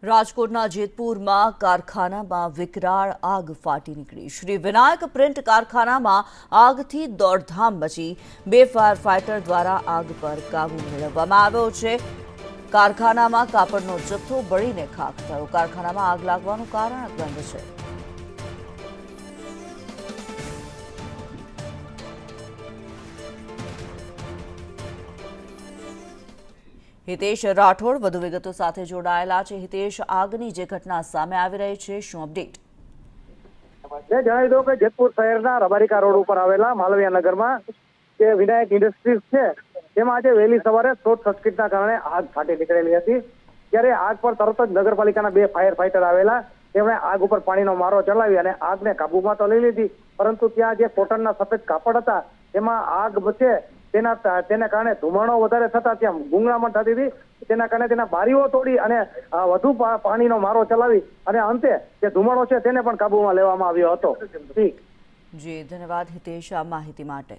રાજકોટના જેતપુરમાં કારખાનામાં વિકરાળ આગ ફાટી નીકળી। શ્રી વિનાયક પ્રિન્ટ કારખાનામાં આગથી દોડધામ મચી। 2 ફાયર ફાઇટર દ્વારા આગ પર કાબુ મેળવવામાં આવ્યો છે। કારખાનામાં કાપડનો જથ્થો બળીને ખાખ થયો। કારખાનામાં આગ લાગવાનું કારણ અકબંધ છે। હિતેશ રાઠોડ વધુ વિગતો સાથે જોડાયેલા છે। હિતેશ, આગની જે ઘટના સામે આવી રહી છે, શું અપડેટ? જણાવી દો કે જેતપુર શહેરના રબારિકા રોડ ઉપર આવેલા માલવીયા નગરમાં જે વિનાયક ઇન્ડસ્ટ્રીઝ છે તેમાં આજે વહેલી સવારે શોર્ટ સર્કિટના કારણે આગ ફાટી નીકળેલી હતી। ત્યારે આગ પર તરત જ નગરપાલિકાના 2 ફાયર ફાઇટર આવેલા। તેમણે આગ ઉપર પાણીનો મારો ચલાવી અને આગને કાબુમાં તો લઈ લીધી, પરંતુ ત્યાં જે કોટનના સફેદ કાપડ હતા તેમાં આગ મચે તેને કારણે ધુમાડો વધારે થતા ત્યાં ગુંગળામણ થતી હતી। તેના કારણે તેના બારીઓ તોડી અને વધુ પાણીનો મારો ચલાવી અને અંતે જે ધુમાડો છે તેને પણ કાબુમાં લેવામાં આવ્યો હતો। જી, ધન્યવાદ હિતેશ આ માહિતી માટે।